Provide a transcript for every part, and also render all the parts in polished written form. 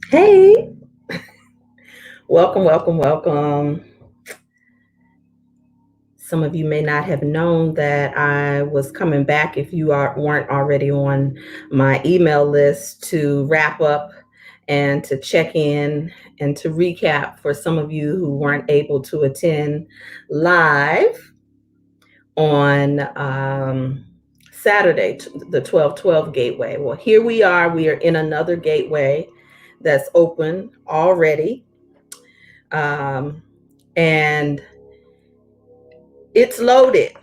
Hey, welcome, welcome, welcome. Some of you may not have known that I was coming back if you weren't already on my email list to wrap up and to check in and to recap for some of you who weren't able to attend live on Saturday, the 1212 gateway. Well, here we are. We are in another gateway that's open already. Um, and it's loaded.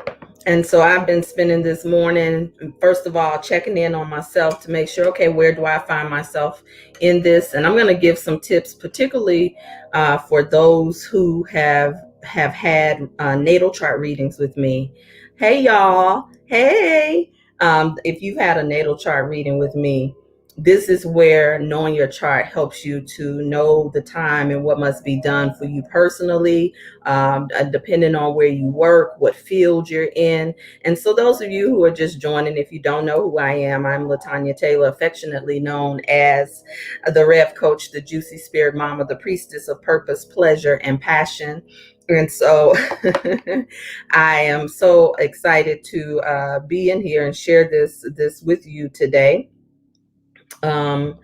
And so I've been spending this morning, first of all, checking in on myself to make sure, okay, where do I find myself in this? And I'm going to give some tips, particularly for those who have had natal chart readings with me. Hey, y'all. Hey. If you've had a natal chart reading with me, this is where knowing your chart helps you to know the time and what must be done for you personally, depending on where you work, what field you're in. And so those of you who are just joining, if you don't know who I am, I'm LaTanya Taylor, affectionately known as the Rev Coach, the Juicy Spirit Mama, the Priestess of Purpose, Pleasure, and Passion. And so I am so excited to be in here and share this with you today. Um,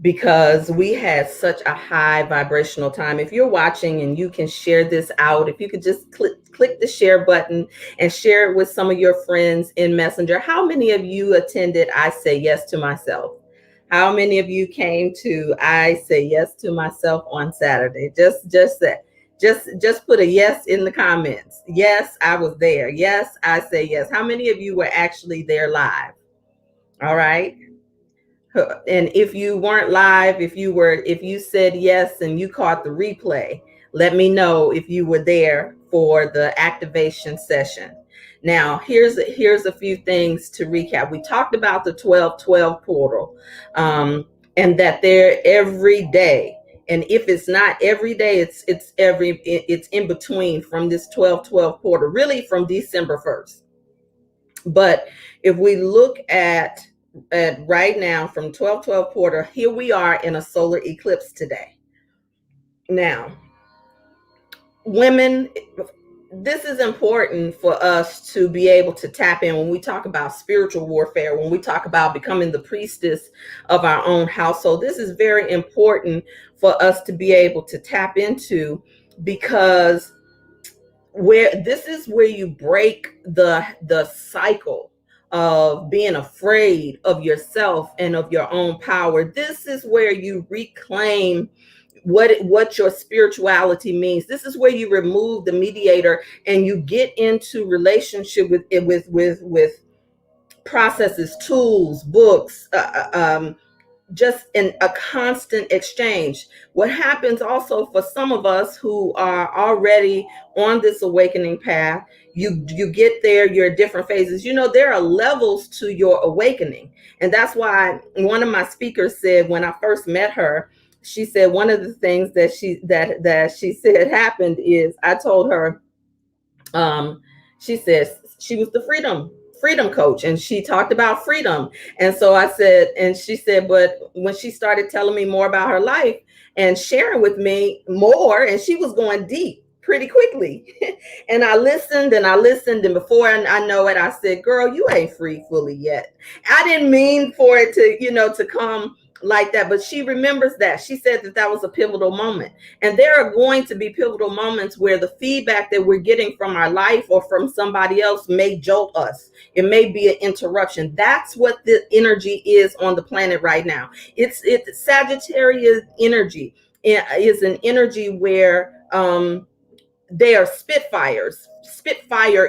because we had such a high vibrational time. If you're watching and you can share this out, if you could just click the share button and share it with some of your friends in Messenger. How many of you attended I Say Yes to Myself? How many of you came to I Say Yes to Myself on Saturday? Just that. Just put a yes in the comments. Yes, I was there. Yes, I say yes. How many of you were actually there live? All right. And if you weren't live, if you said yes and you caught the replay, let me know if you were there for the activation session. Now, here's a few things to recap. We talked about the 1212 portal, and that they're every day. And if it's not every day, it's in between from this 1212 portal, really from December 1st. But if we look at right now from 1212 portal, here we are in a solar eclipse today. Now, women, this is important for us to be able to tap in when we talk about spiritual warfare, when we talk about becoming the priestess of our own household. This is very important for us to be able to tap into, because this is where you break the cycle of being afraid of yourself and of your own power. This is where you reclaim what your spirituality means. This is where you remove the mediator and you get into relationship with processes, tools, books, just in a constant exchange. What happens also for some of us who are already on this awakening path, you get there, you're at different phases. There are levels to your awakening. And that's why one of my speakers said, when I first met her, she said one of the things that she said happened is, I told her, she says she was the freedom coach, and she talked about freedom. And so I said, and she said, but when she started telling me more about her life and sharing with me more, and she was going deep pretty quickly. And I listened and I listened, and before I know it, I said, girl, you ain't free fully yet. I didn't mean for it to come like that, but she remembers that. She said that was a pivotal moment. And there are going to be pivotal moments where the feedback that we're getting from our life or from somebody else may jolt us. It may be an interruption. That's what the energy is on the planet right now. It's Sagittarius energy. It is an energy where they are spitfire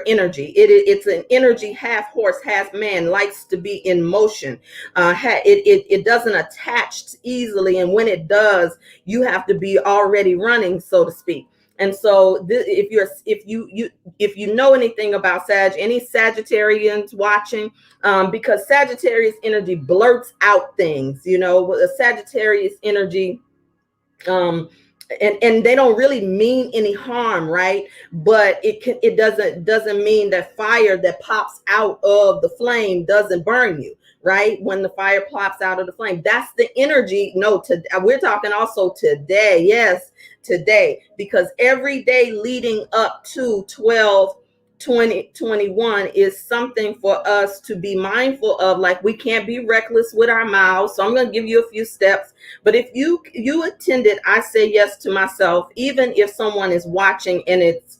energy. It's an energy half horse, half man, likes to be in motion. It doesn't attach easily, and when it does, you have to be already running, so to speak. And so if you know anything about any Sagittarians watching, because Sagittarius energy blurts out things. The Sagittarius energy, and they don't really mean any harm, right? But it doesn't mean that fire that pops out of the flame doesn't burn you, right? When the fire pops out of the flame, that's the energy. No, we're talking also today. Yes, today, because every day leading up to 12/20/21 is something for us to be mindful of. Like, we can't be reckless with our mouths. So I'm going to give you a few steps. But if you attended I Say Yes to Myself, even if someone is watching and it's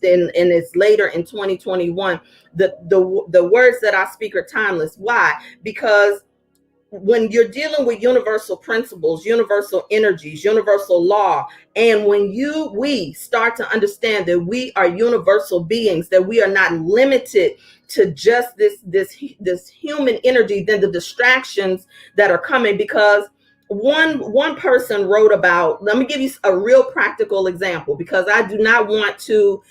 later in 2021, the words that I speak are timeless. Why? Because when you're dealing with universal principles, universal energies, universal law, and when we start to understand that we are universal beings, that we are not limited to just this human energy, then the distractions that are coming. Because one person wrote about, let me give you a real practical example, because I do not want to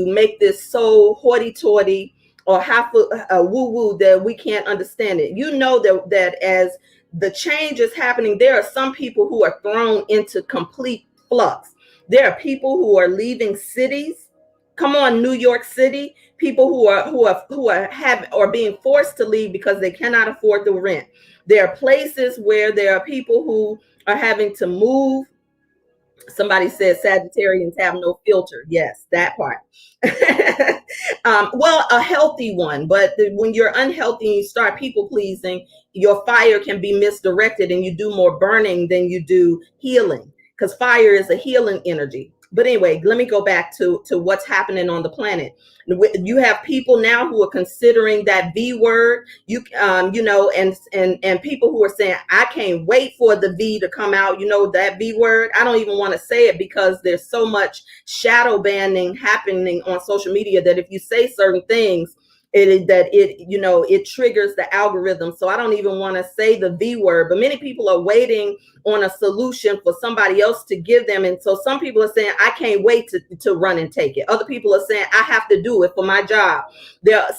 make this so hoity-toity or half a woo-woo that we can't understand it. You know that as the change is happening, there are some people who are thrown into complete flux. There are people who are leaving cities. Come on, New York City. People who are being forced to leave because they cannot afford the rent. There are places where there are people who are having to move. Somebody said Sagittarians have no filter. Yes, that part. Well, a healthy one, but when you're unhealthy and you start people pleasing, your fire can be misdirected and you do more burning than you do healing, because fire is a healing energy. But anyway, let me go back to what's happening on the planet. You have people now who are considering that V word, and people who are saying, I can't wait for the V to come out. You know, that V word, I don't even want to say it because there's so much shadow banning happening on social media that if you say certain things, it triggers the algorithm. So I don't even want to say the V word, but many people are waiting on a solution for somebody else to give them. And so some people are saying, I can't wait to run and take it. Other people are saying, I have to do it for my job.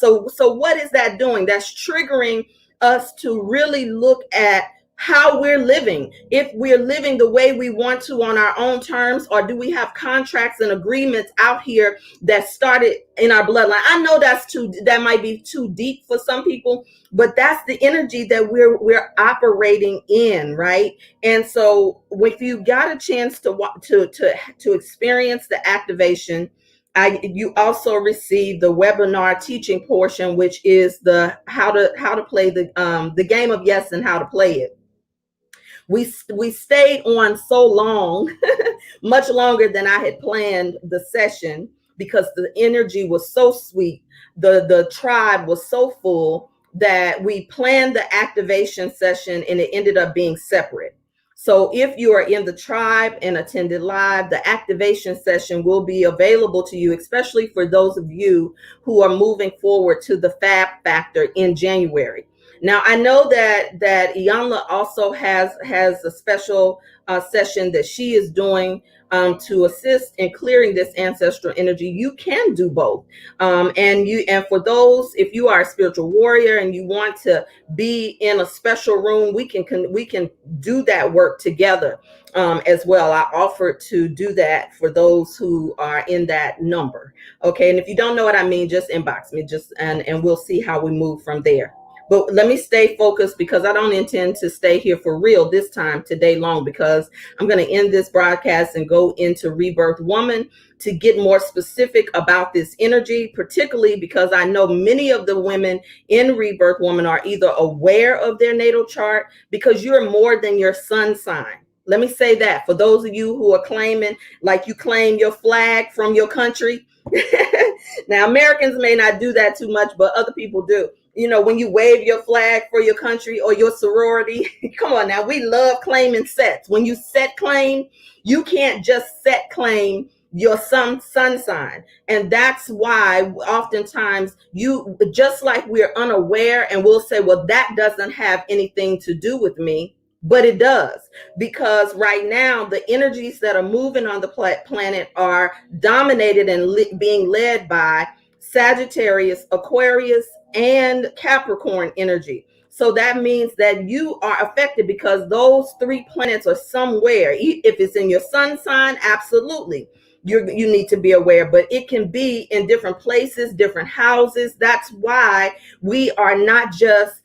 So what is that doing? That's triggering us to really look at how we're living. If we're living the way we want to on our own terms, or do we have contracts and agreements out here that started in our bloodline? I know that might be too deep for some people, but that's the energy that we're operating in, right? And so if you got a chance to experience the activation, you also receive the webinar teaching portion, which is the how to play the game of yes and how to play it. We stayed on so long, much longer than I had planned the session, because the energy was so sweet. The tribe was so full that we planned the activation session and it ended up being separate. So if you are in the tribe and attended live, the activation session will be available to you, especially for those of you who are moving forward to the Fab Factor in January. Now, I know that Iyanla also has a special session that she is doing to assist in clearing this ancestral energy. You can do both, and for those, if you are a spiritual warrior and you want to be in a special room, we can do that work together as well. I offered to do that for those who are in that number. Okay, and if you don't know what I mean, just inbox me, and we'll see how we move from there. But let me stay focused, because I don't intend to stay here for real this time today long, because I'm going to end this broadcast and go into Rebirth Woman to get more specific about this energy, particularly because I know many of the women in Rebirth Woman are either aware of their natal chart, because you're more than your sun sign. Let me say that for those of you who are claiming, like you claim your flag from your country. Now, Americans may not do that too much, but other people do. You know, when you wave your flag for your country or your sorority, come on now, we love claiming sets. When you set claim, you can't just set claim your sun sign. And that's why oftentimes just like we're unaware and we'll say, well, that doesn't have anything to do with me. But it does, because right now the energies that are moving on the planet are dominated and being led by Sagittarius, Aquarius, and Capricorn energy. So that means that you are affected because those 3 planets are somewhere. If it's in your sun sign, absolutely. You need to be aware, but it can be in different places, different houses. That's why we are not just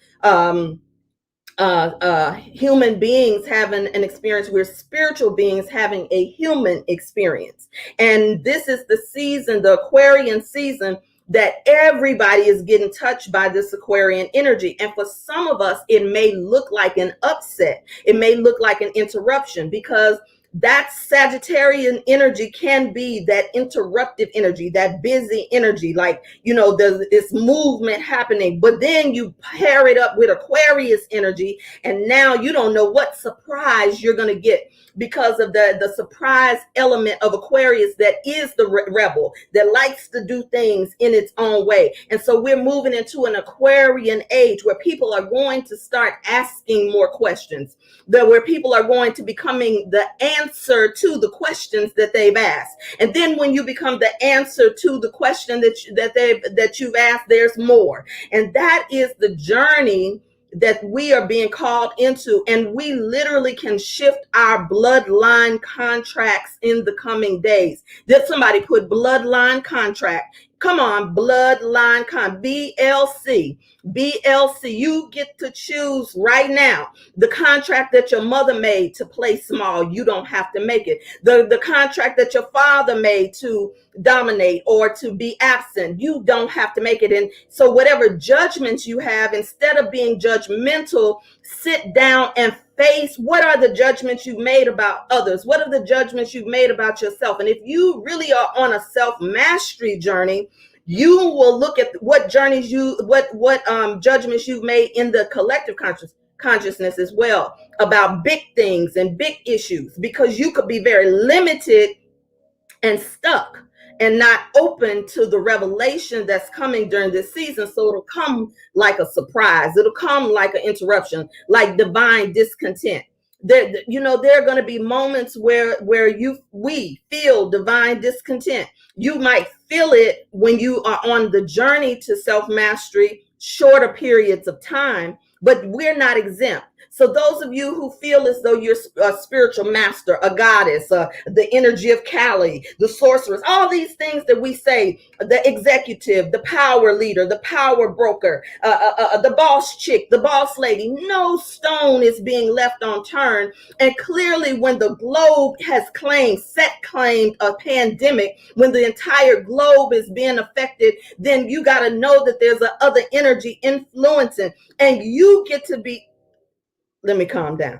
human beings having an experience. We're spiritual beings having a human experience. And this is the season, the Aquarian season, that everybody is getting touched by this Aquarian energy. And for some of us, it may look like an upset. It may look like an interruption, because that Sagittarian energy can be that interruptive energy, that busy energy, like, there's this movement happening, but then you pair it up with Aquarius energy, and now you don't know what surprise you're going to get, because of the surprise element of Aquarius, that is the rebel, that likes to do things in its own way. And so we're moving into an Aquarian age where people are going to start asking more questions, where people are going to becoming the answer to the questions that they've asked. And then when you become the answer to the question that you've asked, there's more. And that is the journey that we are being called into. And we literally can shift our bloodline contracts in the coming days. Did somebody put bloodline contract? Come on, bloodline BLC. BLC. You get to choose right now the contract that your mother made to play small. You don't have to make it. The contract that your father made to dominate or to be absent, you don't have to make it. And so whatever judgments you have, instead of being judgmental, sit down and face what are the judgments you've made about others. What are the judgments you've made about yourself? And if you really are on a self-mastery journey, you will look at what judgments you've made in the collective consciousness as well, about big things and big issues, because you could be very limited and stuck and not open to the revelation that's coming during this season. So it'll come like a surprise. It'll come like an interruption, like divine discontent. There are going to be moments where we feel divine discontent. You might feel it when you are on the journey to self-mastery, shorter periods of time, but we're not exempt. So those of you who feel as though you're a spiritual master, a goddess, the energy of Kali, the sorceress, all these things that we say, the executive, the power leader, the power broker, the boss chick, the boss lady, no stone is being left unturned. And clearly when the globe has claimed a pandemic, when the entire globe is being affected, then you got to know that there's a other energy influencing, and you get to be, let me calm down.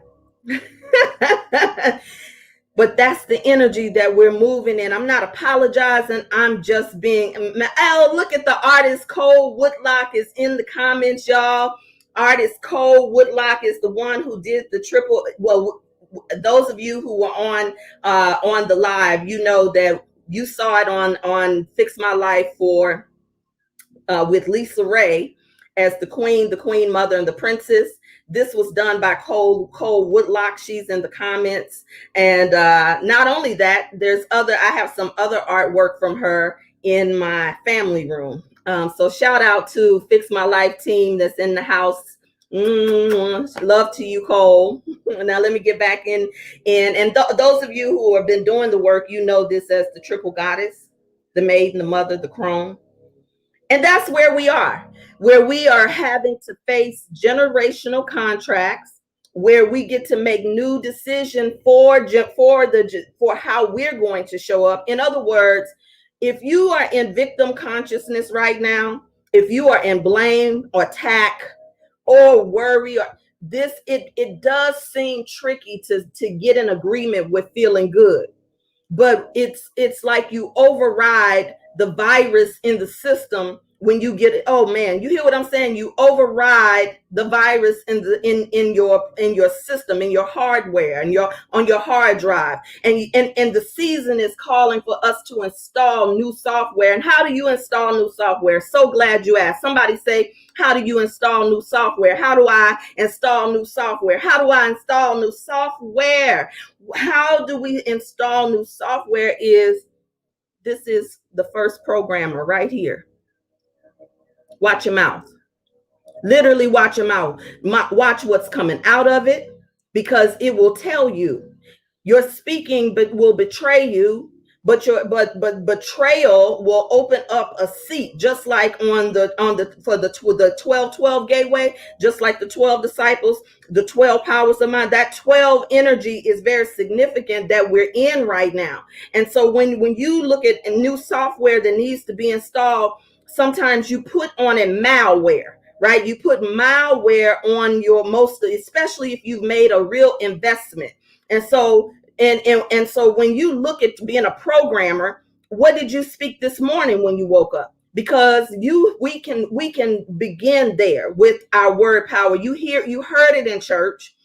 But that's the energy that we're moving in. I'm not apologizing. I'm just being, oh, look at the artist. Cole Woodlock is in the comments, y'all. Artist Cole Woodlock is the one who did the triple. Well, those of you who were on the live, you know that you saw it on Fix My Life for with Lisa Ray as the queen mother, and the princess. This was done by Cole Woodlock. She's in the comments. And not only that, I have some other artwork from her in my family room. So shout out to Fix My Life team that's in the house. Love to you, Cole. Now let me get back in. And those of you who have been doing the work, you know this as the triple goddess, the maiden, the mother, the crone. And that's where we are having to face generational contracts, where we get to make new decisions for how we're going to show up. In other words, if you are in victim consciousness right now, if you are in blame or attack or worry, or it does seem tricky to get an agreement with feeling good. But it's like you override the virus in the system when you get it. Oh man, you hear what I'm saying? You override the virus in your system, in your hardware, and on your hard drive. And the season is calling for us to install new software. And how do you install new software? So glad you asked. Somebody say, how do you install new software? How do I install new software? How do I install new software? How do we install new software? This is the first programmer right here. Watch your mouth. Literally watch them out. Watch what's coming out of it, because it will tell you. Your speaking but will betray you, but but betrayal will open up a seat, just like on the for the 12 gateway, just like the 12 disciples, the 12 powers of mind. That 12 energy is very significant that we're in right now. And so when you look at a new software that needs to be installed, sometimes you put on a malware, right? You put malware on your most, especially if you've made a real investment. And so so when you look at being a programmer, what did you speak this morning when you woke up? Because we can begin there with our word power. You heard it in church,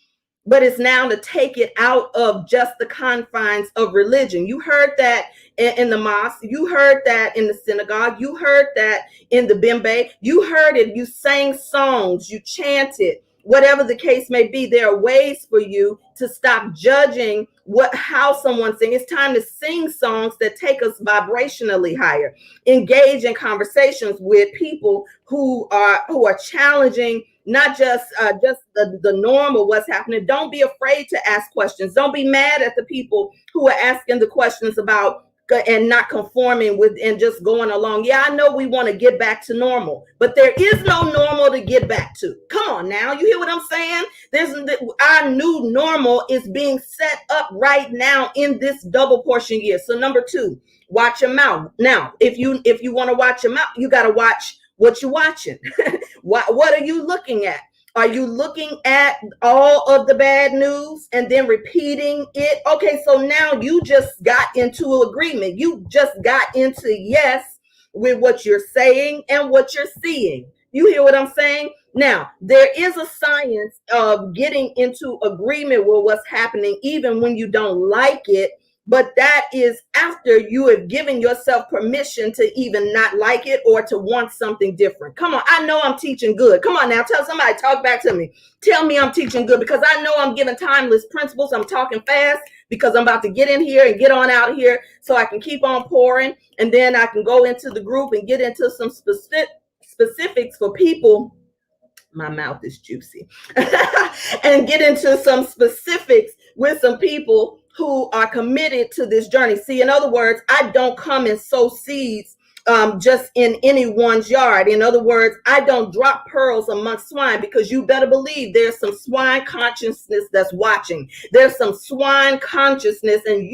but it's now to take it out of just the confines of religion. You heard that in the mosque, you heard that in the synagogue, you heard that in the bimbe, you heard it, you sang songs, you chanted, whatever the case may be. There are ways for you to stop judging how someone sings. It's time to sing songs that take us vibrationally higher. Engage in conversations with people who are challenging, not just the norm of what's happening. Don't be afraid to ask questions. Don't be mad at the people who are asking the questions about and not conforming with and just going along. Yeah, I know we want to get back to normal, but there is no normal to get back to. Come on now, you hear what I'm saying? Our new normal is being set up right now in this double portion year. So number 2, watch your mouth. Now, if you want to watch your mouth, you got to watch what you're watching. What are you looking at? Are you looking at all of the bad news and then repeating it? Okay, so now you just got into agreement. You just got into yes with what you're saying and what you're seeing. You hear what I'm saying? Now, there is a science of getting into agreement with what's happening, even when you don't like it. But that is after you have given yourself permission to even not like it or to want something different. Come on, I know I'm teaching good. Come on now, tell somebody, talk back to me. Tell me I'm teaching good, because I know I'm giving timeless principles. I'm talking fast because I'm about to get in here and get on out of here so I can keep on pouring. And then I can go into the group and get into some specifics for people. My mouth is juicy. And get into some specifics with some people who are committed to this journey. See, in other words, I don't come and sow seeds just in anyone's yard. In other words, I don't drop pearls amongst swine, because you better believe there's some swine consciousness that's watching. There's some swine consciousness, and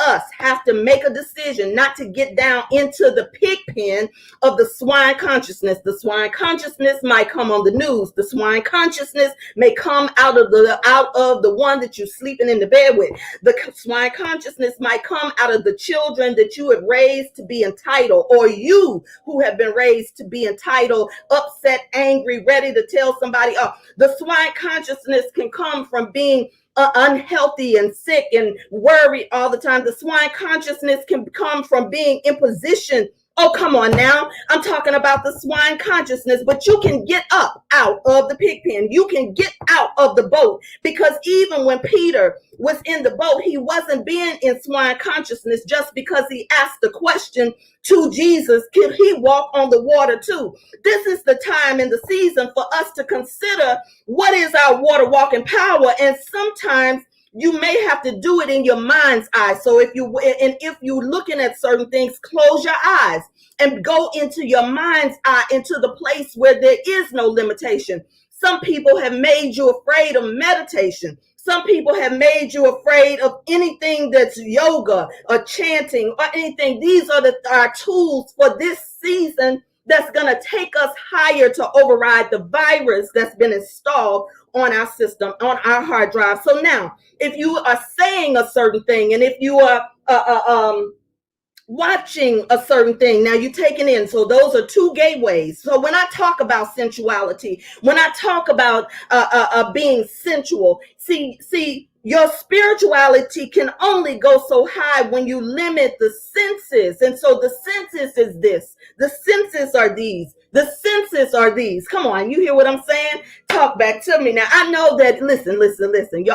us have to make a decision not to get down into the pig pen of the swine consciousness. The swine consciousness might come on the news. The swine consciousness may come out of the one that you're sleeping in the bed with. The swine consciousness might come out of the children that you have raised to be entitled, or you who have been raised to be entitled, upset, angry, ready to tell somebody off. The swine consciousness can come from being unhealthy and sick and worried all the time. The swine consciousness can come from being in position. Oh, come on now. I'm talking about the swine consciousness, but you can get up out of the pig pen. You can get out of the boat, because even when Peter was in the boat, he wasn't being in swine consciousness just because he asked the question to Jesus, could he walk on the water too? This is the time in the season for us to consider what is our water walking power. And sometimes you may have to do it in your mind's eye. So if you're looking at certain things, close your eyes and go into your mind's eye, into the place where there is no limitation. Some people have made you afraid of meditation. Some people have made you afraid of anything that's yoga or chanting or anything. These are our tools for this season that's going to take us higher to override the virus that's been installed on our system, on our hard drive. So now, if you are saying a certain thing, and if you are watching a certain thing, now you're taking in. So those are 2 gateways. So when I talk about sensuality, when I talk about being sensual, see, your spirituality can only go so high when you limit the senses. And so the senses is this. The senses are these. The senses are these. Come on, you hear what I'm saying? Talk back to me. Now, I know that, listen.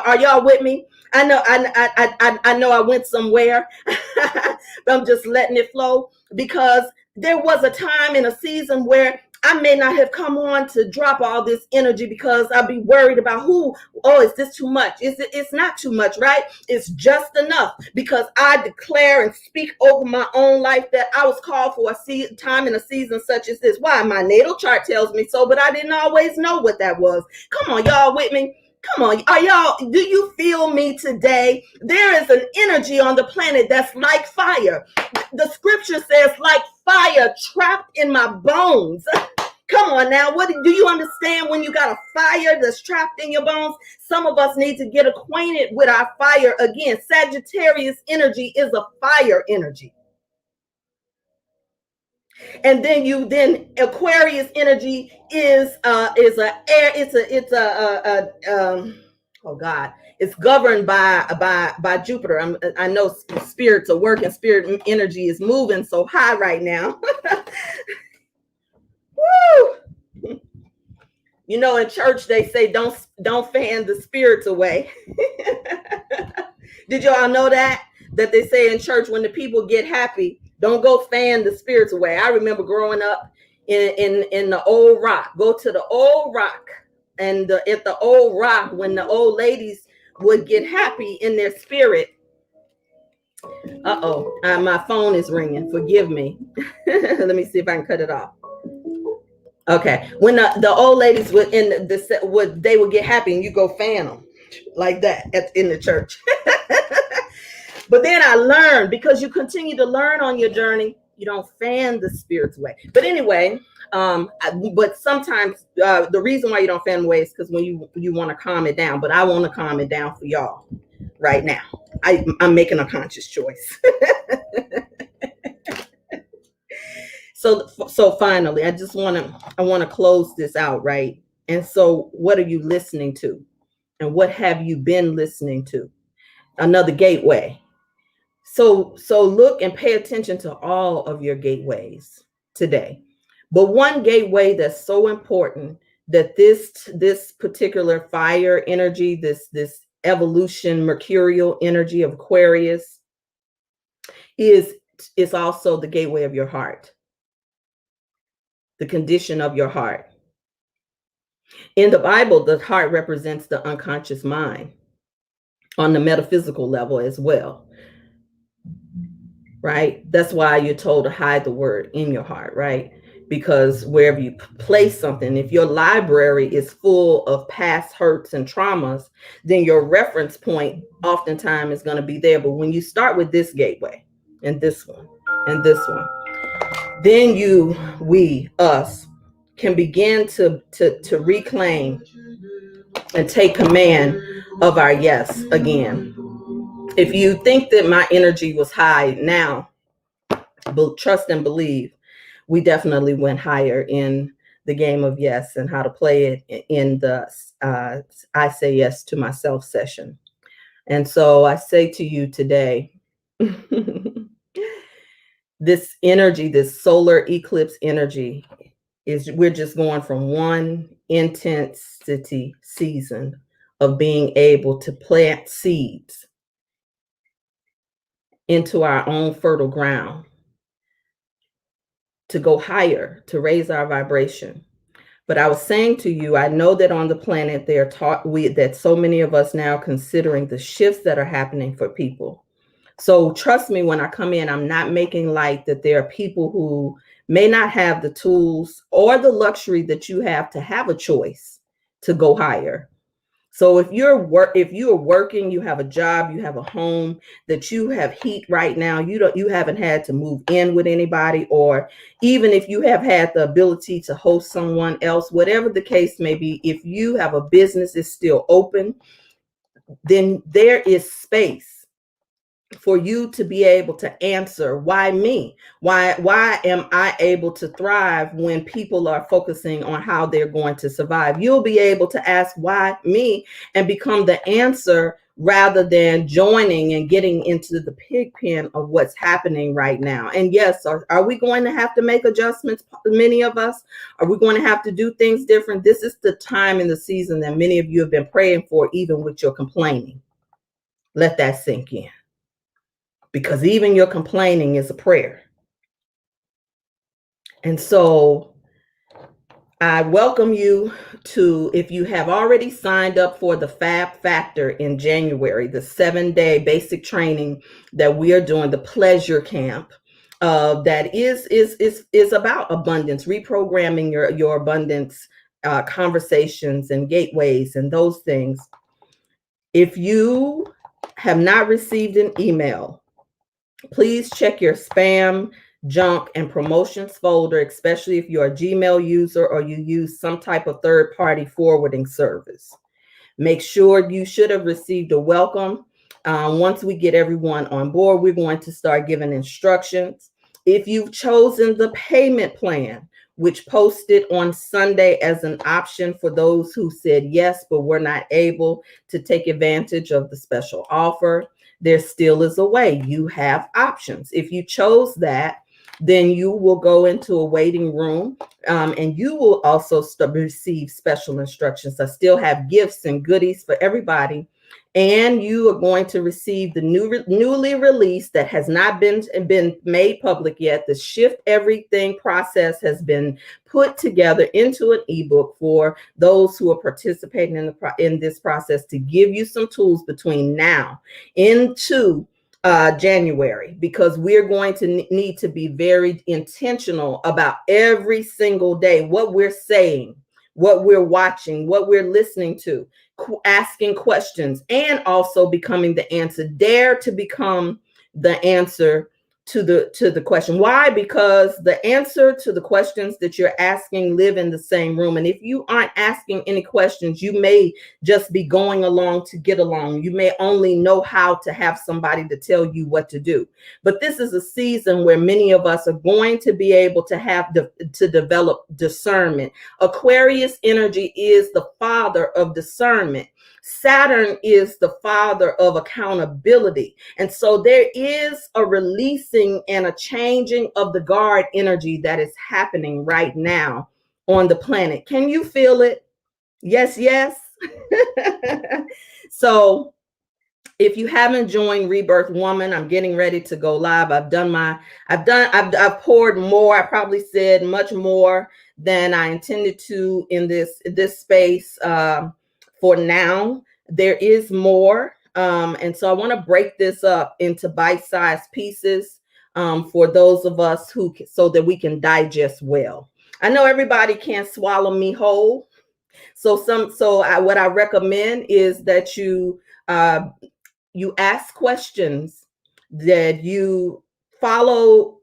Are y'all with me? I know I went somewhere, but I'm just letting it flow, because there was a time in a season where I may not have come on to drop all this energy because I'll be worried about is this too much? It's not too much, right? It's just enough, because I declare and speak over my own life that I was called for a time and a season such as this. Why? My natal chart tells me so, but I didn't always know what that was. Come on, y'all with me? Come on, do you feel me today? There is an energy on the planet that's like fire. The scripture says, like fire trapped in my bones. Come on now, do you understand when you got a fire that's trapped in your bones? Some of us need to get acquainted with our fire again. Sagittarius energy is a fire energy. And then Aquarius energy is it's governed by Jupiter. I know spirits are working, spirit energy is moving so high right now. Woo! You know, in church they say don't fan the spirits away. Did y'all know that they say in church, when the people get happy, don't go fan the spirits away? I remember growing up in the old rock. Go to the old rock, and at the old rock, when the old ladies would get happy in their spirit. My phone is ringing. Forgive me. Let me see if I can cut it off. Okay, when the old ladies would they would get happy, and you go fan them like that in the church. But then I learned, because you continue to learn on your journey, you don't fan the spirits away. But anyway, but sometimes the reason why you don't fan away is because when you want to calm it down. But I want to calm it down for y'all right now. I'm making a conscious choice. So finally, I want to close this out, right? And so, what are you listening to, and what have you been listening to? Another gateway. So look and pay attention to all of your gateways today. But one gateway that's so important, that this particular fire energy, this evolution mercurial energy of Aquarius, is also the gateway of your heart, the condition of your heart. In the Bible, the heart represents the unconscious mind on the metaphysical level as well, right? That's why you're told to hide the word in your heart, right? Because wherever you place something, if your library is full of past hurts and traumas, then your reference point oftentimes is going to be there. But when you start with this gateway, and this one, and this one, then us can begin to reclaim and take command of our yes again. If you think that my energy was high now, trust and believe, we definitely went higher in the game of yes, and how to play it in the I Say Yes to Myself session. And so I say to you today, this energy, this solar eclipse energy, we're just going from one intensity season of being able to plant seeds into our own fertile ground, to go higher, to raise our vibration. But I was saying to you, I know that on the planet that so many of us now considering the shifts that are happening for people. So trust me, when I come in, I'm not making light that there are people who may not have the tools or the luxury that you have to have a choice to go higher. So if you're working, you have a job, you have a home, that you have heat right now, you haven't had to move in with anybody, or even if you have had the ability to host someone else, whatever the case may be, if you have a business that's still open, then there is space for you to be able to answer, why me? Why am I able to thrive when people are focusing on how they're going to survive? You'll be able to ask, why me, and become the answer, rather than joining and getting into the pig pen of what's happening right now. And yes, are we going to have to make adjustments? Many of us, are we going to have to do things different? This is the time in the season that many of you have been praying for, even with your complaining. Let that sink in. Because even your complaining is a prayer. And so I welcome you to, if you have already signed up for the Fab Factor in January, the 7-day basic training that we are doing, the pleasure camp, that is about abundance, reprogramming your abundance conversations and gateways and those things. If you have not received an email, please check your spam, junk, and promotions folder, especially if you're a Gmail user or you use some type of third-party forwarding service. Make sure you should have received a welcome. Once we get everyone on board, we're going to start giving instructions. If you've chosen the payment plan, which posted on Sunday as an option for those who said yes, but were not able to take advantage of the special offer, there still is a way. You have options. If you chose that, then you will go into a waiting room, and you will also receive special instructions. I still have gifts and goodies for everybody. And you are going to receive the newly released, that has not been made public yet. The Shift Everything process has been put together into an ebook for those who are participating in this process, to give you some tools between now into January, because we're going to need to be very intentional about every single day, what we're saying, what we're watching, what we're listening to, asking questions, and also becoming the answer. Dare to become the answer to the question. Why? Because the answer to the questions that you're asking live in the same room. And if you aren't asking any questions, you may just be going along to get along. You may only know how to have somebody to tell you what to do. But this is a season where many of us are going to be able to have to develop discernment. Aquarius energy is the father of discernment. Saturn is the father of accountability. And so there is a releasing and a changing of the guard energy that is happening right now on the planet. Can you feel it? Yes, yes. So if you haven't joined Rebirth Woman, I'm getting ready to go live. I've poured more. I probably said much more than I intended to in this space. For now, there is more. And so I want to break this up into bite-sized pieces for those of us so that we can digest well. I know everybody can't swallow me whole. What I recommend is that you ask questions, that you follow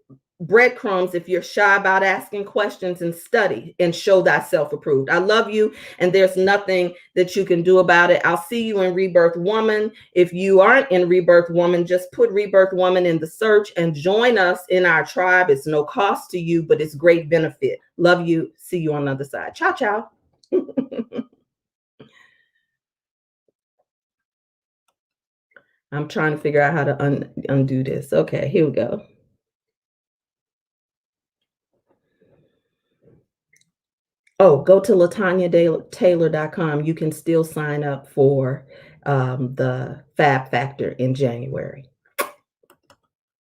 breadcrumbs if you're shy about asking questions, and study and show thyself approved. I love you, and there's nothing that you can do about it. I'll see you in Rebirth Woman. If you aren't in Rebirth Woman, just put Rebirth Woman in the search and join us in our tribe. It's no cost to you, but it's great benefit. Love you. See you on the other side. Ciao, ciao. I'm trying to figure out how to undo this. Okay, here we go. Oh, go to LatanyaTaylor.com. You can still sign up for the Fab Factor in January.